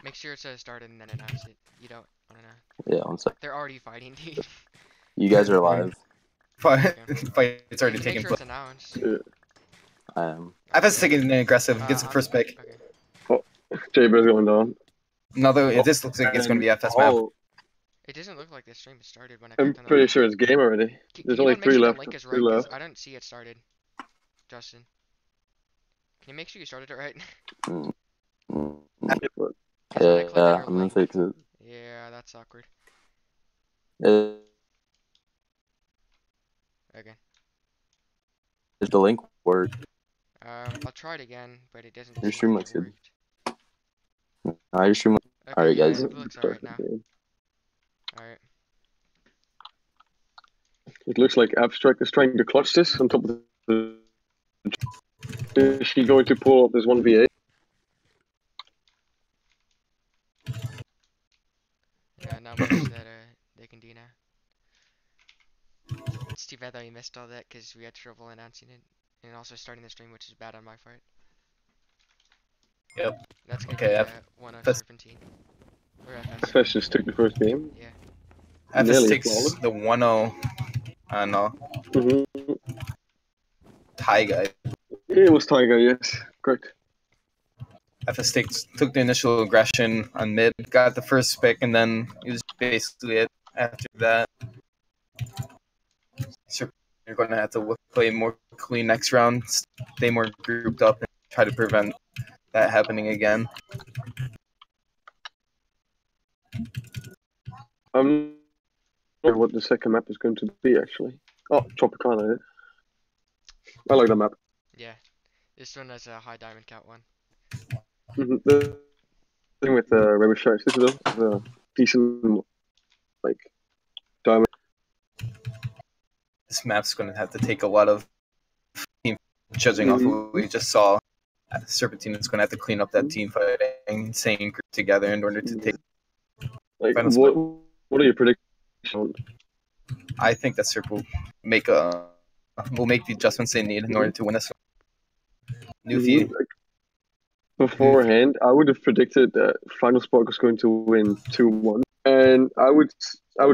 Make sure it says started and then announce it. You don't wanna know. Yeah, one sec. They're already fighting, dude. You guys are live. Fight's already Make taking sure place. it's announced. I am. FS taking an aggressive. Gets the first pick. Okay. Oh, Jaber's going down. No, this looks like it's going to be FS map. It doesn't look like the stream has started when I I'm clicked on the pretty link. sure it's game already. There's only 3 left. The link is 3 right, 'cause left. I don't see it started. Justin. Can you make sure you started it right? Yeah, I'm gonna fix it. Yeah, that's awkward. Does the link work? I'll try it again, but it doesn't. Your stream looks good. Worked. Your stream. Okay, Alright, yeah, guys. it looks alright now. Alright. It looks like Abstract is trying to clutch this on top of the... Is she going to pull up this 1v8? Yeah, not much that they can do now. It's too bad that we missed all that because we had trouble announcing it and also starting the stream, which is bad on my part. Yep. That's gonna Okay, be one of FS. Serpentine. Or FS. FS just took the first game. Yeah. FS Nearly takes flawless. the 1-0. I don't know. Tie guy. It was Tiger, yes. Correct. FS took the initial aggression on mid, got the first pick, and then it was basically it after that. So you're going to have to play more clean next round, stay more grouped up, and try to prevent that happening again. I'm not sure what the second map is going to be, actually. Oh, Tropicana. I like that map. Yeah. This one has a high diamond count one. The thing with Rainbow Sharks, this is a decent, like, diamond. This map's going to have to take a lot of team judging off what we just saw. Serpentine is going to have to clean up that team fighting, staying grouped together in order to take. Like, FinalSpark. what are your predictions? I think that Serp will make the adjustments they need in order to win this new feed. Like, beforehand, I would have predicted that FinalSpark was going to win 2-1, and I would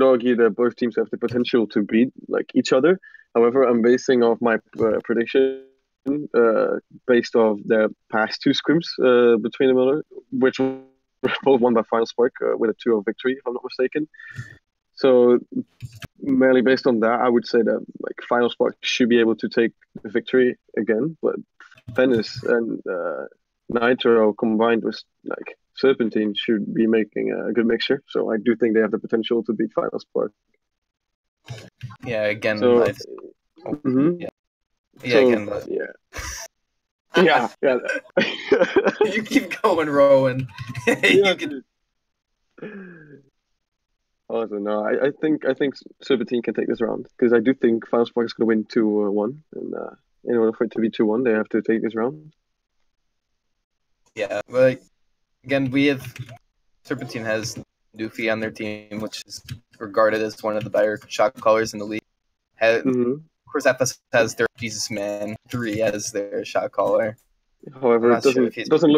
argue that both teams have the potential to beat like each other. However, I'm basing off my prediction based off their past 2 scrims between them, which were both won by FinalSpark with a 2-0 victory, if I'm not mistaken. So, merely based on that, I would say that like FinalSpark should be able to take the victory again, but Venice and Nitro combined with like Serpentine should be making a good mixture. So I do think they have the potential to beat FinalSpark. Yeah, again. So, yeah. You keep going, Rowan. Yeah. Awesome. No, I think Serpentine can take this round because I do think FinalSpark is going to win 2-1, and in order for it to be 2-1, they have to take this round. Yeah, but again, Serpentine has Doofy on their team, which is regarded as one of the better shot callers in the league. Of course, FS has their Jesus Man 3 as their shot caller. However, it doesn't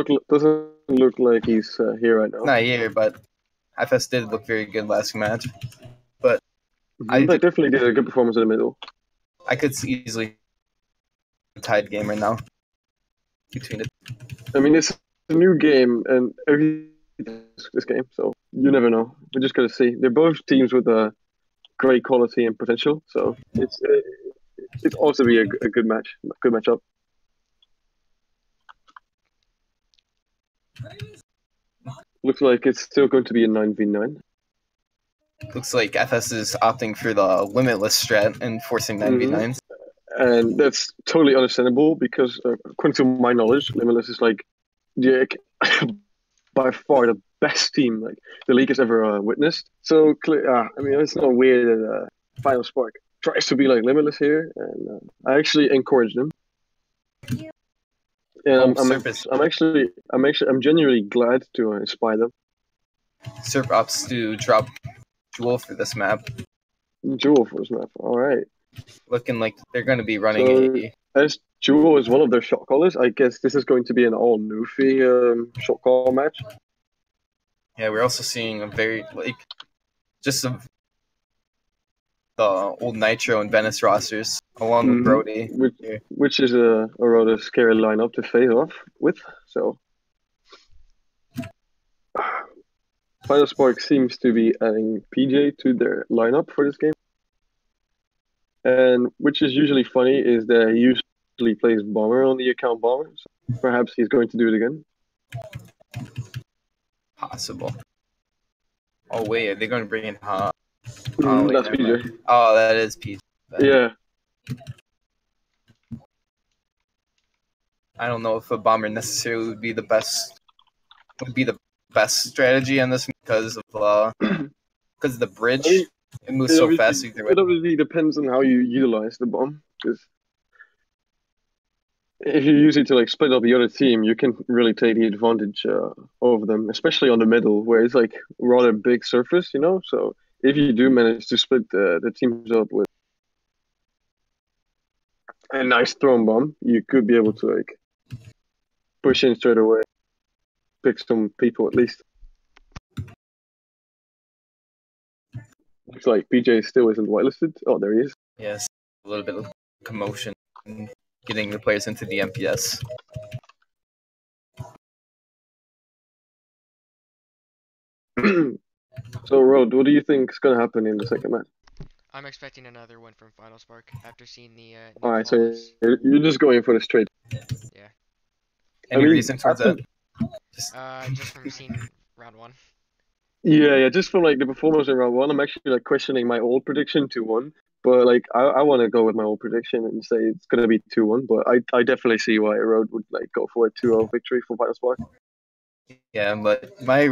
look like he's here right now. Not here, but FS did look very good last match. But they definitely did a good performance in the middle. I could see easily a tied game right now between it. I mean, it's a new game, and this game, so you never know. We're just gonna see. They're both teams with great quality and potential, so it's also be a good matchup. Looks like it's still going to be a 9v9. Looks like FS is opting for the limitless strat and forcing 9v9s. And that's totally understandable because, according to my knowledge, limitless is like by far the best team like the league has ever witnessed. So I mean, it's not weird that FinalSpark tries to be like limitless here, and I actually encourage them. And I'm genuinely glad to inspire them. Serp opts to drop Jewel for this map. Jewel for this map, all right. Looking like they're going to be running as Jewel is one of their shot callers, I guess this is going to be an all Newfie shot call match. Yeah, we're also seeing a very just the old Nitro and Venice rosters along with Brody, which is a rather scary lineup to face off with. So FinalSpark seems to be adding PJ to their lineup for this game, and which is usually funny is that he usually plays Bomber on the account Bomber. So perhaps he's going to do it again. Possible. Oh wait, are they going to bring in Oh, wait, that's PJ. Oh, that is PJ. Yeah. I don't know if a Bomber necessarily would be the best strategy on this because of the bridge. It moves so fast either way. It obviously depends on how you utilize the bomb. Because if you use it to like split up the other team, you can really take the advantage over them, especially on the middle where it's like rather big surface, you know. So if you do manage to split the teams up with a nice thrown bomb, you could be able to like push in straight away, pick some people at least. Looks like PJ still isn't whitelisted. Oh, there he is. Yes, a little bit of commotion getting the players into the MPS. So, Rod, what do you think is going to happen in the second match? I'm expecting another one from FinalSpark after seeing the. Alright, so you're just going for the straight. Yeah. Any reason towards that? Just from seeing round 1. Yeah, just from like the performance in round 1, I'm actually like questioning my old prediction 2-1. But like I want to go with my old prediction and say it's gonna be 2-1. But I definitely see why Road would like go for a 2-0 victory for FinalSpark. Yeah, but my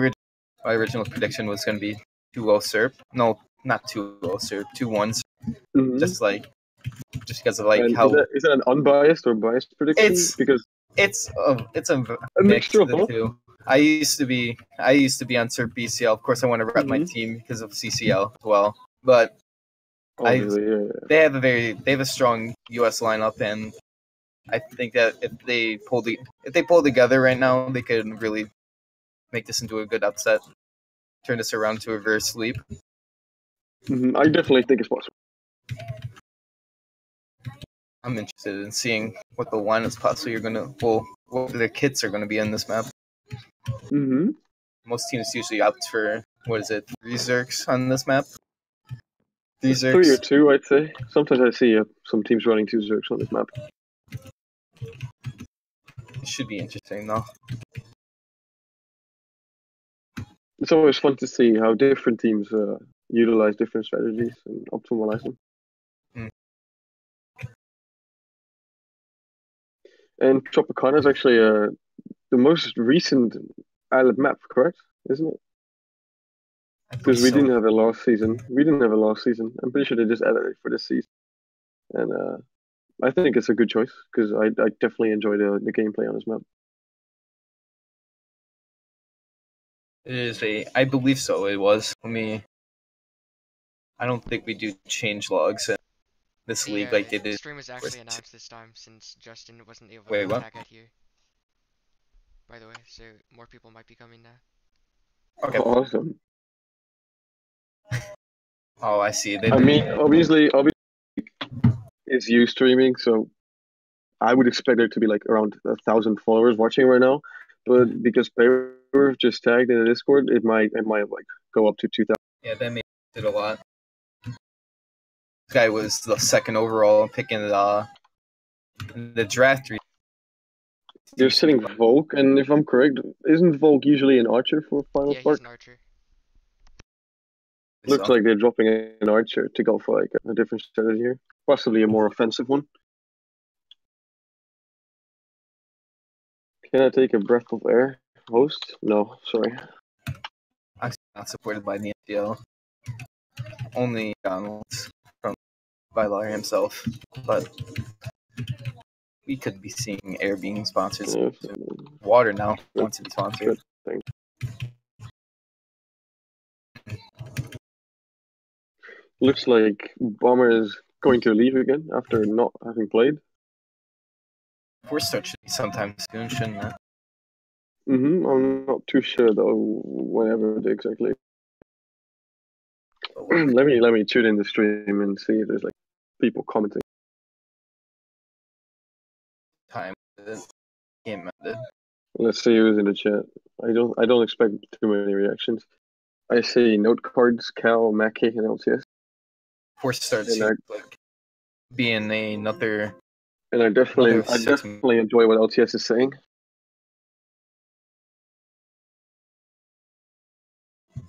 original prediction was gonna be 2-0 Serp. No, not 2-0 Serp. 2-1. Just because of like how is that an unbiased or biased prediction? Because it's a mix of the two. I used to be on Serp BCL. Of course, I want to rep my team because of CCL as well. But they have a strong US lineup, and I think that if they pull together right now, they could really make this into a good upset. Turn this around to a reverse sweep. I definitely think it's possible. I'm interested in seeing what the lineups possibly what the kits are gonna be in this map. Most teams usually opt for 3 Zerks on this map. 3 Zerks. 3 or 2, I'd say. Sometimes I see some teams running 2 Zerks on this map. It should be interesting, though. It's always fun to see how different teams utilize different strategies and optimize them. And Tropicana is actually the most recent island map, correct? Isn't it? Because we didn't have it last season. I'm pretty sure they just added it for this season. And I think it's a good choice because I definitely enjoy the gameplay on this map. It is I believe so. It was. I don't think we do change logs in this league like they did. The stream was actually announced this time since Justin wasn't able to attack out here. By the way, so more people might be coming now. Okay. Awesome. Oh, I see. Obviously, it's you streaming, so I would expect there to be like around 1,000 followers watching right now. But because Paper just tagged in the Discord, it might like go up to 2,000. Yeah, that made it a lot. This guy was the second overall picking the draft. You're sitting Volk, and if I'm correct, isn't Volk usually an archer for FinalSpark? Yeah, he's an archer. Looks like they're dropping an archer to go for like a different strategy here, possibly a more offensive one. Can I take a breath of air, host? No, sorry. I'm not supported by the FPL. Only Donald's from Bylaw himself, but we could be seeing air being sponsored. Yeah, water now wants to be sponsored. Looks like Bomber is going to leave again after not having played. Force start should be sometime soon, shouldn't it? I'm not too sure though. Whenever exactly. let me tune in the stream and see if there's like people commenting. Time game ended. Let's see who's in the chat. I don't expect too many reactions. I see note cards, Cal, Mackie, and LTS. Force starts like being another. And I definitely enjoy what LTS is saying.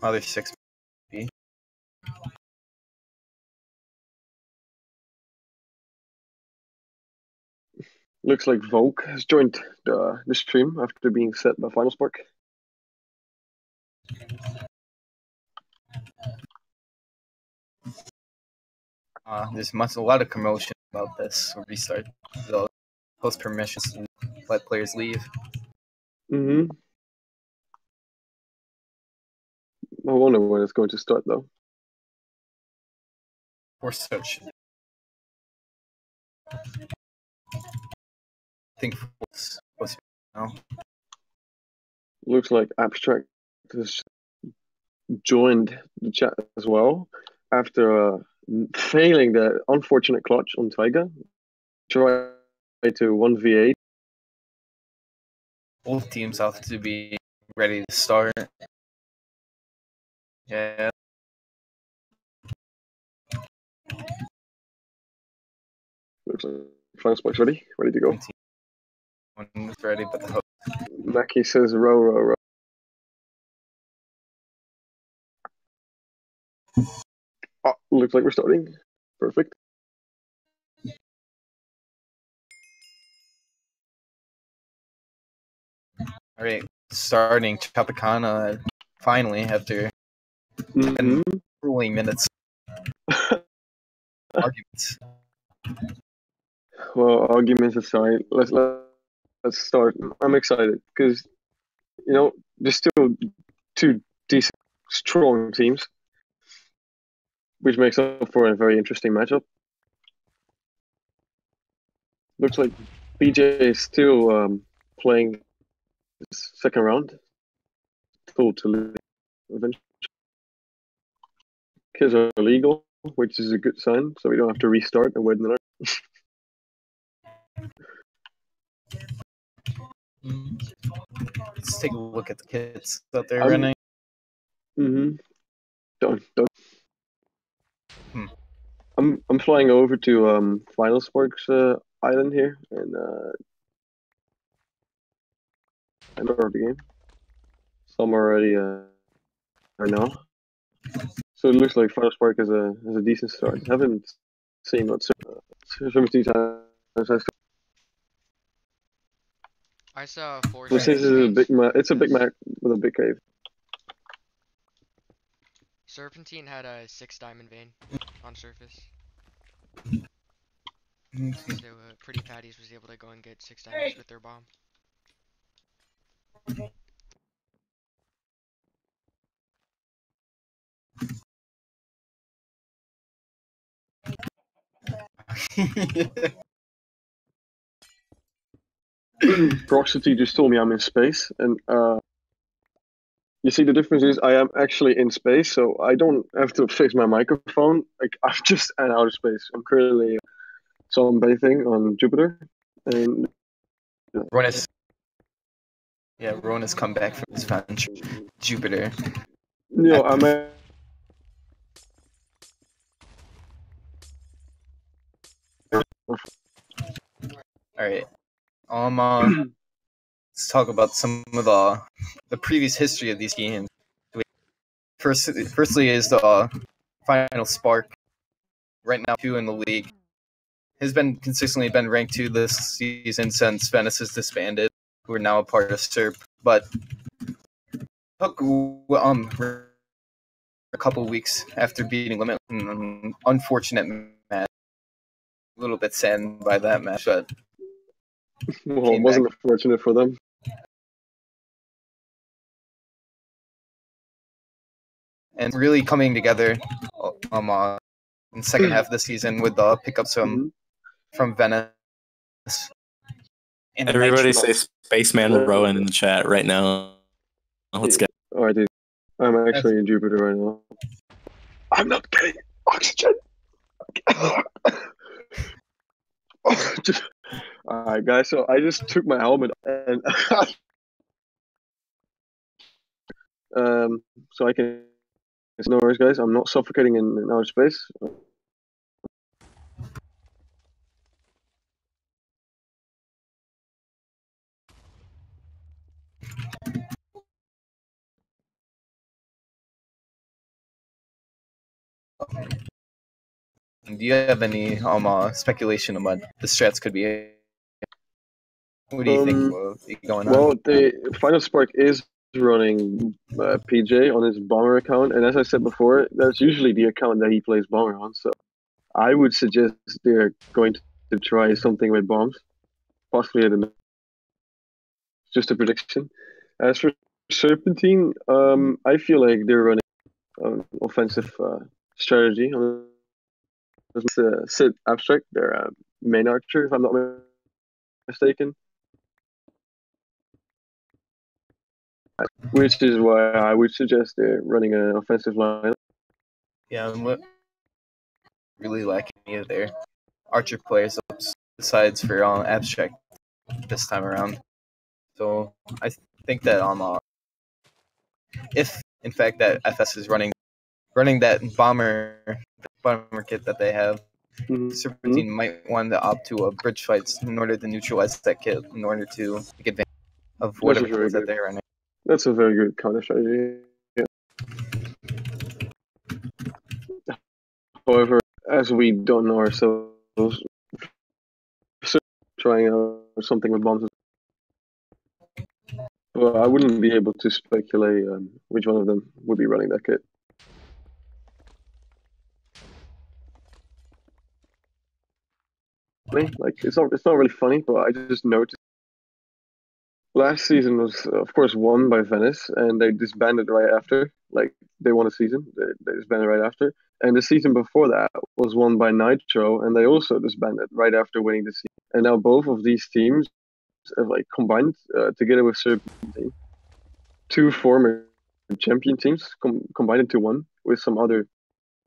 Other 6. Looks like Volk has joined the stream after being set by FinalSpark. There's a lot of commotion about this restart. The host permissions to let players leave. I wonder when it's going to start though. Force start should. I think Force was now. Looks like Abstract has joined the chat as well after failing the unfortunate clutch on Taiga. Try to 1v8. Both teams have to be ready to start. Yeah. Looks like FinalSpark's ready to go. One was ready, but the host. Mackie says row. Oh, looks like we're starting. Perfect. All right, starting Tropicana finally after 10 grueling minutes. Arguments. Well, arguments aside, let's start. I'm excited because there's still 2 decent, strong teams, which makes up for a very interesting matchup. Looks like BJ is still playing his second round. Full to leave eventually. Kills are illegal, which is a good sign, so we don't have to restart and wait another. Let's take a look at the kits that they're running. Don't. I'm flying over to FinalSpark's island here, and I'm over the game. Some already I know. So it looks like FinalSpark has a decent start. I haven't seen what Serpentine has. I saw 4. This is a big map. It's a big map with a big cave. Serpentine had a 6 diamond vein on surface. So Pretty Patties was able to go and get 6 diamonds with their bomb. Proxity just told me I'm in space, and you see the difference is I am actually in space, so I don't have to fix my microphone. Like I'm just in outer space. I'm currently sunbathing on Jupiter, and Rowan has come back from his venture, Jupiter. I'm. All right. Let's talk about some of the previous history of these games. Firstly is the FinalSpark, right now 2 in the league. Has been consistently been ranked 2 this season since Venice has disbanded, who are now a part of Serp, but took a couple weeks after beating Limit. An unfortunate match. A little bit saddened by that match, but well, it wasn't unfortunate for them. And really coming together in the second half of the season with the pickups from Venice. And everybody say Spaceman Rowan in the chat right now. Let's go. Alright, dude. I'm actually in Jupiter right now. I'm not getting oxygen. Alright, guys. So I just took my helmet and so I can. No worries, guys. I'm not suffocating in outer space. Do you have any speculation on what the strats could be? What do you think will be going on? Well, the FinalSpark is running PJ on his bomber account, and as I said before, that's usually the account that he plays bomber on. So I would suggest they're going to try something with bombs, possibly. I don't know. Just a prediction. As for Serpentine, I feel like they're running an offensive strategy on Sid Abstract, their main archer, if I'm not mistaken. Which is why I would suggest they're running an offensive lineup. Yeah, I'm really lacking any of their archer players besides for Abstract this time around. So I think that if in fact that FS is running that bomber kit that they have, Serpentine might want to opt to a bridge fights in order to neutralize that kit in order to take advantage of whatever kills that they're running. That's a very good counter strategy. Yeah. However, as we don't know ourselves, trying out something with bombs. Well, I wouldn't be able to speculate which one of them would be running that kit. Like it's not really funny, but I just noticed last season was of course won by Venice, and they disbanded right after. Like they won a season, they disbanded right after. And the season before that was won by Nitro, and they also disbanded right after winning the season. And now both of these teams have like combined together with Serpentine, two former champion teams combined into one with some other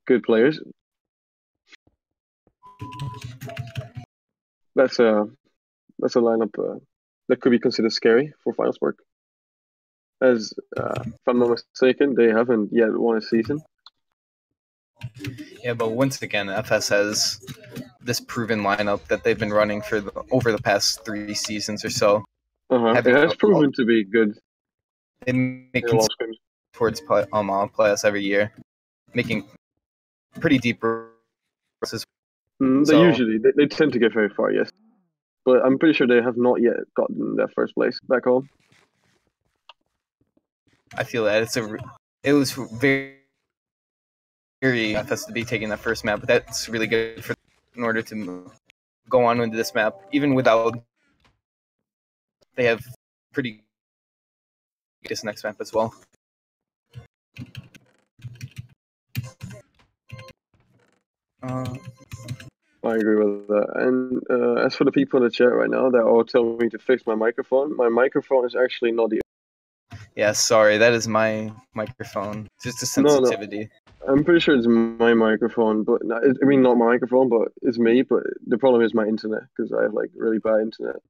good players. That's a lineup that could be considered scary for FinalSpark. As if I'm not mistaken, they haven't yet won a season. Yeah, but once again, FS has this proven lineup that they've been running for over the past 3 seasons or so. It has proven to be good. They make towards playoffs every year, making pretty deep runs. They usually they tend to get very far, yes. But I'm pretty sure they have not yet gotten their first place back home. I feel that it was very FS to be taking that first map, but that's really good for in order to go on into this map, even without they have pretty this next map as well. I agree with that. And as for the people in the chat right now that all tell me to fix my microphone is actually not the. Yeah, sorry, that is my microphone. Just a sensitivity. No. I'm pretty sure it's my microphone, but I mean not my microphone, but it's me. But the problem is my internet because I have like really bad internet.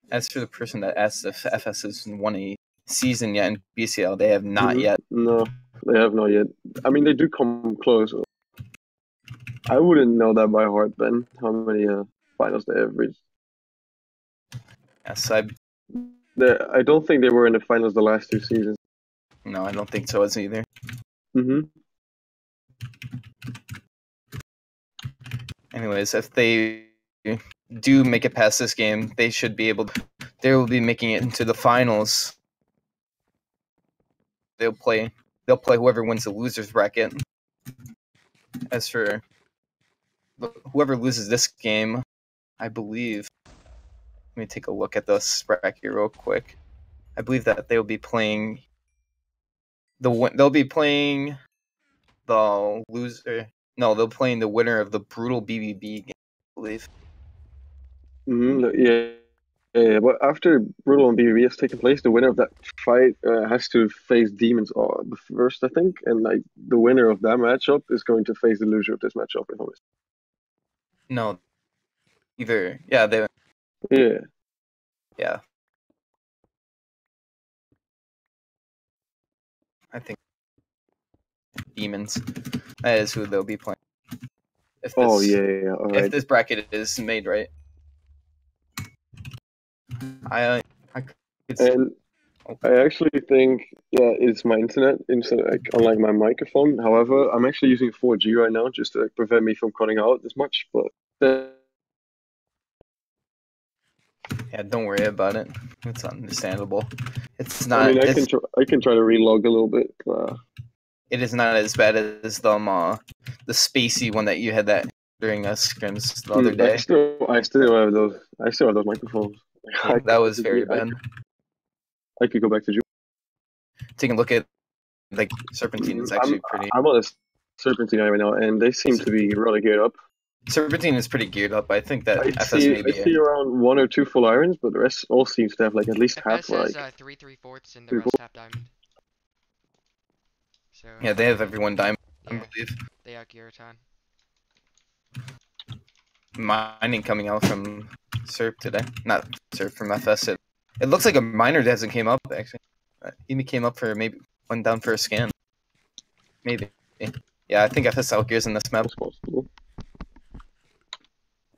As for the person that asked if FS has won a season yet in BCL, they have not yet. No, they have not yet. I mean, they do come close. I wouldn't know that by heart, Ben, how many finals they have reached. Yes, I don't think they were in the finals the last 2 seasons. No, I don't think so as either. Anyways, if they do make it past this game, they should be able to. They will be making it into the finals. They'll play whoever wins the losers bracket. As for whoever loses this game, I believe. Let me take a look at this bracket real quick. I believe that they'll be playing the loser. No, they'll playing the winner of the brutal BBB game, I believe. Yeah. Yeah, but after Brutal and BBB has taken place, the winner of that fight has to face Demons first, I think, and like the winner of that matchup is going to face the loser of this matchup. If I'm No, either. Yeah, they. Yeah. Yeah. I think Demons. That is who they'll be playing. If this, yeah. All right. If this bracket is made right. I could see. And I actually think it's my internet instead of, like, unlike my microphone. However, I'm actually using 4G right now just to like, prevent me from cutting out as much. But Yeah, don't worry about it. It's understandable. It's not. I mean, I can try to relog a little bit. It is not as bad as the spacey one that you had that during us scrims the other day. I still have those. I still have those microphones. Yeah, that was very bad. I could go back to June. Taking a look at like Serpentine is actually pretty. I'm on a Serpentine right now, and they seem to be really geared up. Serpentine is pretty geared up. I think that I see around 1 or 2 full irons, but the rest all seems to have like at least half. FS has 3 3/4 and the rest half diamond. So yeah, they have everyone diamond. Yeah, I believe. They are Giraton. Mining coming out from Serp today, not Serp from FS. It looks like a miner hasn't came up actually. He came up for maybe went down for a scan. Maybe. Yeah, I think FS outgears in this map. That's possible.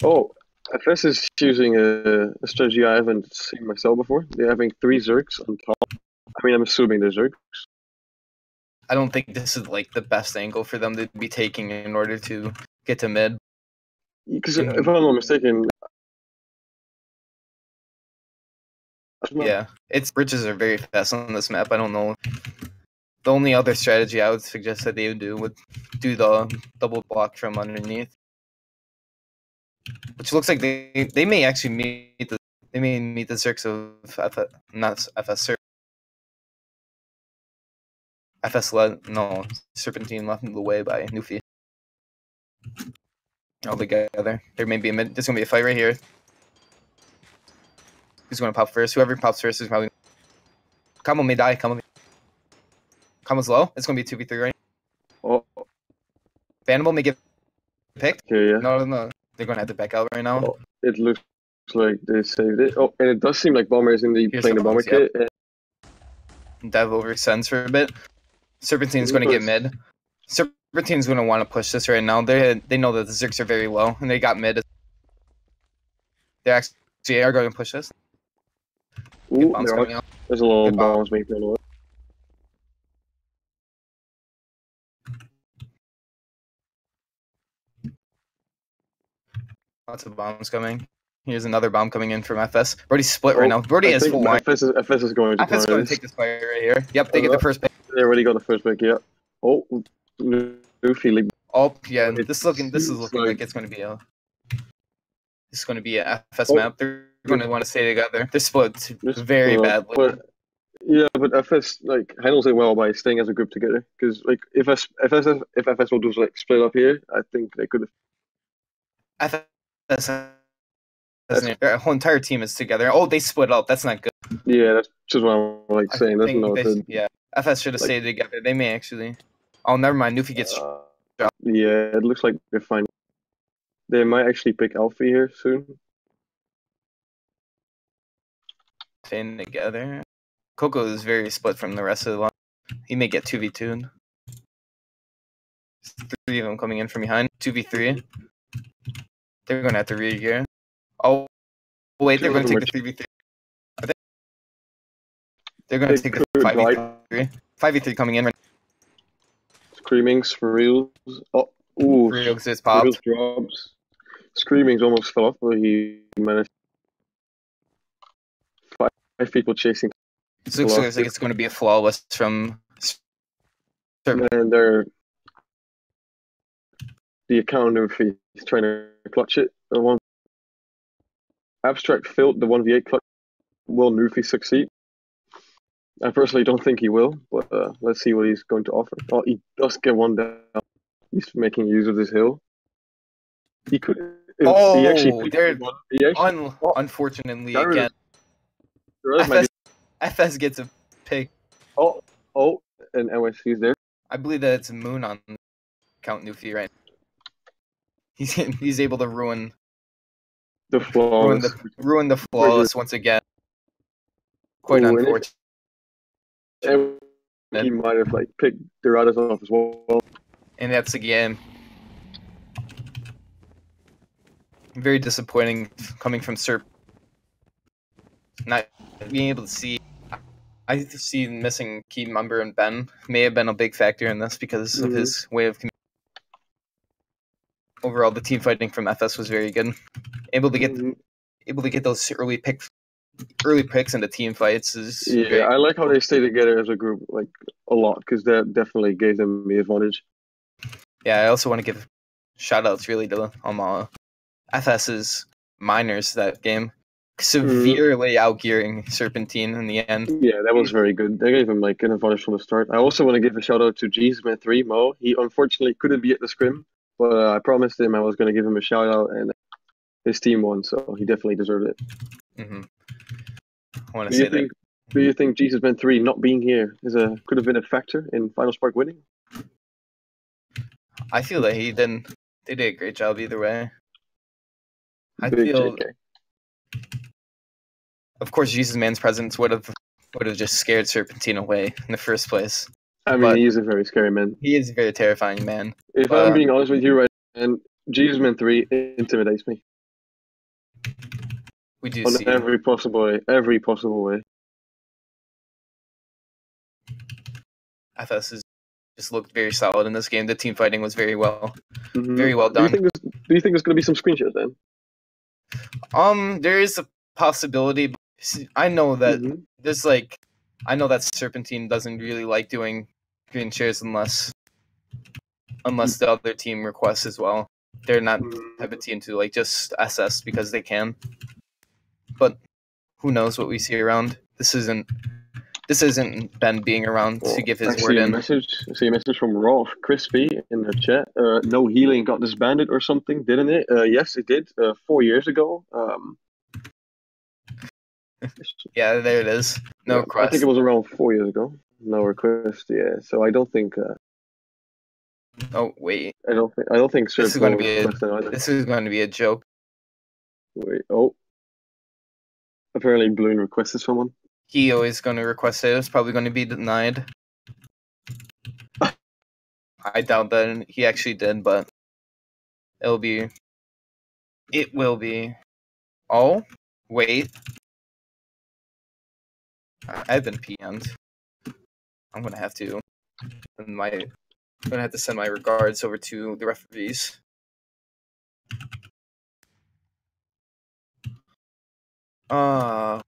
Oh, FS is choosing a strategy I haven't seen myself before. They're having 3 Zergs on top. I mean, I'm assuming they're Zergs. I don't think this is like the best angle for them to be taking in order to get to mid. Because if I'm not mistaken, yeah, its bridges are very fast on this map. I don't know. The only other strategy I would suggest that they would do the double block from underneath, which looks like they may actually meet the Zergs of not FS Serp. FS Serpentine left in the way by Nufi. All together. There may be there's gonna be a fight right here. Who's gonna pop first? Whoever pops first is probably. Combo may die. Combo's low. It's gonna be 2v3 right. Oh. Vanable may get picked. Okay, yeah. No. They're gonna have to back out right now. Oh, it looks like they saved it. Oh, and it does seem like Bomber is indeed playing the Bomber kit. Dev overextends for a bit. Serpentine's going to get mid. Serpentine's going to want to push this right now. They know that the Zergs are very low, and they got mid. They actually are going to push this. Ooh, there's a little bombs being thrown away. Lots of bombs coming. Here's another bomb coming in from FS. Brody's split right now. Brody has full line. FS is going to take this fight right here. Yep, they get the first pick. They already got the first pick, yeah. Oh, new feeling. Oh, yeah, this is looking like it's going to be a FS map. They're going to want to stay together. They're split very badly. But FS handles it well by staying as a group together. Because if FS will just split up here, I think they could have. FS. Their whole entire team is together. Oh, they split up. That's not good. Yeah, that's just what I'm saying. That's not good. Yeah, FS should have stayed together. They may actually. Oh, never mind. Nufi gets. Yeah, it looks like they're fine. They might actually pick Alfie here soon. Staying together. Coco is very split from the rest of the line. He may get 2v2'd. 3 of them coming in from behind. 2v3. They're going to have to re-gear. Oh, wait, they're going to take the 3v3. They're going to take the 5v3. 5v3 coming in. Screamings for reals. Oh, ooh. Reals just popped. Drops. Screamings almost fell off, but he managed. 5 people chasing. This looks like it's going to be a flawless from. And they're. The account of he's trying to clutch it. The one. Abstract failed the 1v8 clutch. Will Nufi succeed? I personally don't think he will, but let's see what he's going to offer. Oh, he does get one down. He's making use of this hill. He could. He actually they're he actually, unfortunately Garrett again. Garrett might FS gets a pick. oh, and NYC's there. I believe that it's Moon on Count Newfie right now. He's able to ruin The flawless. ruin the flawless once again. Quite Ooh, unfortunate. And he might have like picked the Rowteh off as well. And that's again very disappointing coming from Serp. Not being able to see. I see missing key member and Ben may have been a big factor in this because of his way of. Overall, the team fighting from FS was very good. Able to get those early picks into team fights is. Yeah, great. I like how they stay together as a group like a lot because that definitely gave them the advantage. Yeah, I also want to give shout outs really to FS's miners that game. Severely outgearing Serpentine in the end. Yeah, that was very good. They gave him like an advantage from the start. I also want to give a shout out to GSman3 Mo. He unfortunately couldn't be at the scrim, but I promised him I was going to give him a shout out, and his team won, so he definitely deserved it. I want to say that. Do you think GSman3 not being here could have been a factor in FinalSpark winning? I feel that they did a great job either way. I Big feel. JK. Of course, Jesus Man's presence would have just scared Serpentine away in the first place. I mean, he is a very scary man. He is a very terrifying man. If I'm being honest with you right now, GSman3 intimidates me. We do on see every possible way. FS has just looked very solid in this game. The team fighting was very well done. Do you think there's going to be some screenshots then? There is a possibility. I know that Serpentine doesn't really like doing green shares unless the other team requests as well. They're not the type of team to like just SS because they can. But who knows what we see around? This isn't Ben being around to give his word in. I see a message from Rolf Crispy in the chat. No healing got disbanded or something, didn't it? Yes, it did. 4 years ago. Yeah, there it is. No request. I think it was around 4 years ago. No request. Yeah. So I don't think. Oh wait. I don't think. This is going to be a joke. Wait. Oh. Apparently, Bloon requested someone. He always going to request it. It's probably going to be denied. I doubt that he actually did, but it will be. Oh, wait. I've been PM'd. I'm gonna have to send my regards over to the referees. Alright,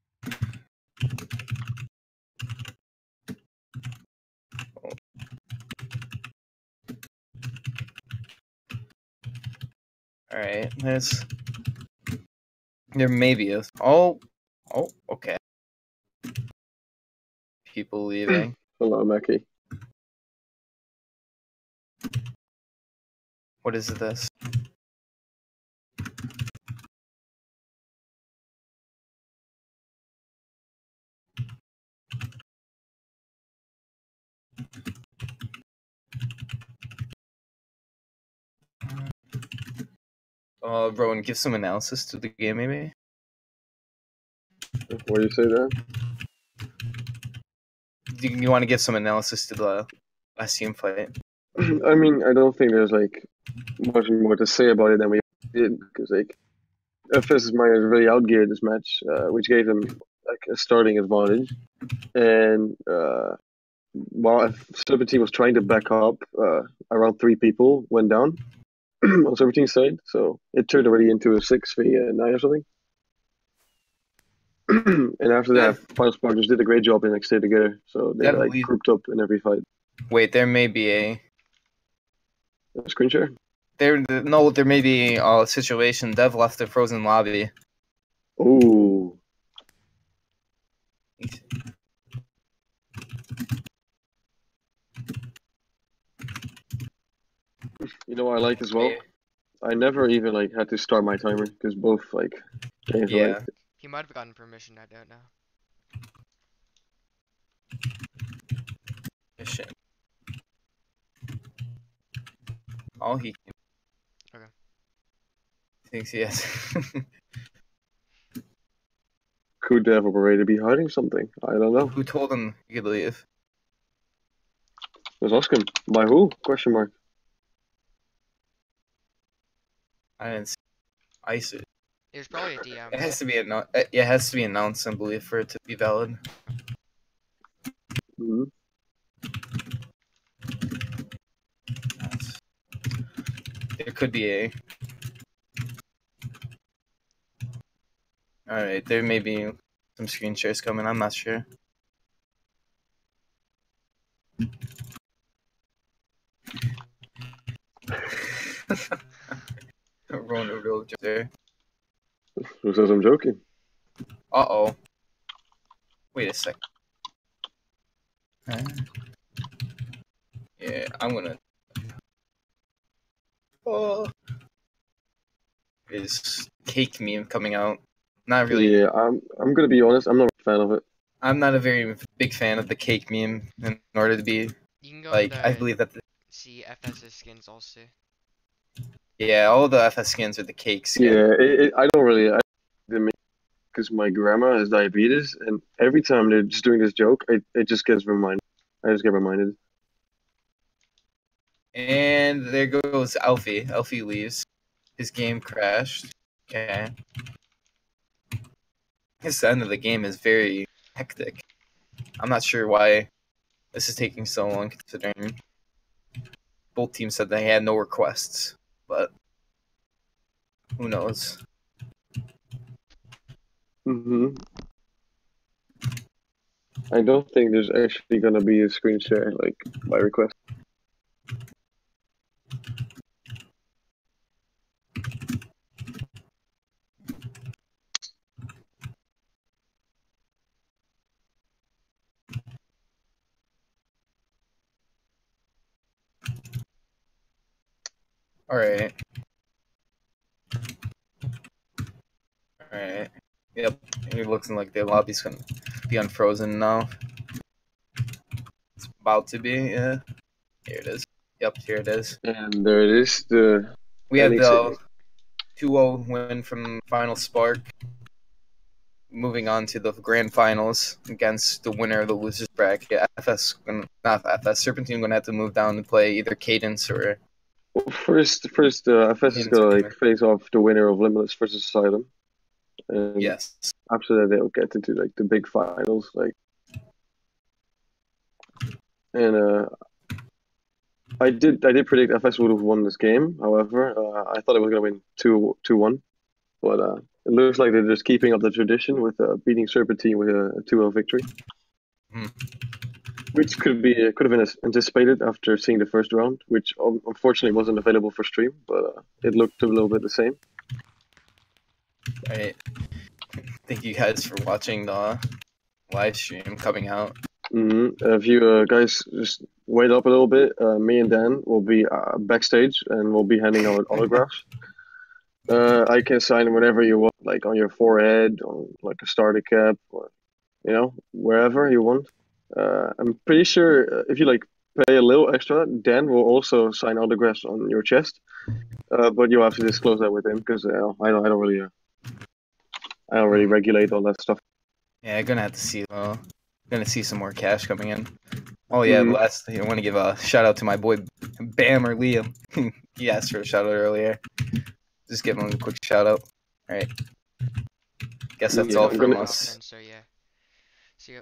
there may be a okay. People leaving. Hello, Mackie. What is this? Rowan, give some analysis to the game, maybe? What do you say there? Do you want to give some analysis to the last team fight? I mean, I don't think there's like much more to say about it than we did, because like FS's miners really outgeared this match, which gave them like a starting advantage. And while Serpentine was trying to back up, around 3 people went down on Serpentine's side, so it turned already into a 6v9 or something. And after that, FinalSpark just did a great job in like stay together, so they like grouped up in every fight. Wait, there may be a screen share. There may be a situation. Dev left the frozen lobby. Ooh. You know what I like as well? I never even like had to start my timer because both like games were Yeah. like He might have gotten permission, I don't know. Mission. All he Okay. thinks he has. could the operator be hiding something? I don't know. Who told him he could leave? Let's ask him. By who? Question mark. I didn't see. Ice it. It was probably a DM. It has to be it has to be announced, I believe, for it to be valid. Mm-hmm. There could be a. Alright, there may be some screen shares coming, I'm not sure. Rolling a real joke there. Who says I'm joking? Uh-oh. Wait a sec. Yeah, I'm gonna. Oh. Is cake meme coming out? Not really. Yeah, I'm gonna be honest. I'm not a fan of it. I'm not a very big fan of the cake meme in order to be You can go like. in I the believe that. see FS's skins also. Yeah, all the FS skins are the cake skin. Yeah, I don't really. Because my grandma has diabetes, and every time they're just doing this joke, it just gets reminded. I just get reminded. And there goes Alfie. Alfie leaves. His game crashed. Okay. His end of the game is very hectic. I'm not sure why this is taking so long, considering both teams said they had no requests, but who knows? I don't think there's actually gonna be a screen share like by request. Alright. Alright. Yep. It looks like the lobby's gonna be unfrozen now. It's about to be, yeah. Here it is. Yep, here it is. And there it is. We have ending the 2-0 win from FinalSpark. Moving on to the grand finals against the winner of the losers bracket. Not FS. Serpentine gonna have to move down and play either Cadence or. Well, first, FS is gonna like face off the winner of Limitless versus Asylum. And yes. after that, they'll get into like the big finals, like. And I did predict FS would have won this game. However, I thought it was gonna win 2-1, but it looks like they're just keeping up the tradition with beating Serpentine with a 2-0 victory. Which could have been anticipated after seeing the first round, which unfortunately wasn't available for stream, but it looked a little bit the same. Alright. Thank you guys for watching the live stream coming out. If you guys just wait up a little bit, me and Dan will be backstage and we'll be handing out autographs. I can sign whatever you want, like on your forehead, on like a starter cap, or wherever you want. I'm pretty sure if you like pay a little extra, Dan will also sign autographs on your chest. But you'll have to disclose that with him because I don't really regulate all that stuff. Yeah, gonna have to see. Gonna see some more cash coming in. Oh yeah, last I want to give a shout out to my boy Bam or Liam. He asked for a shout out earlier. Just give him a quick shout out. All right. Guess that's all from us. So yeah. See you.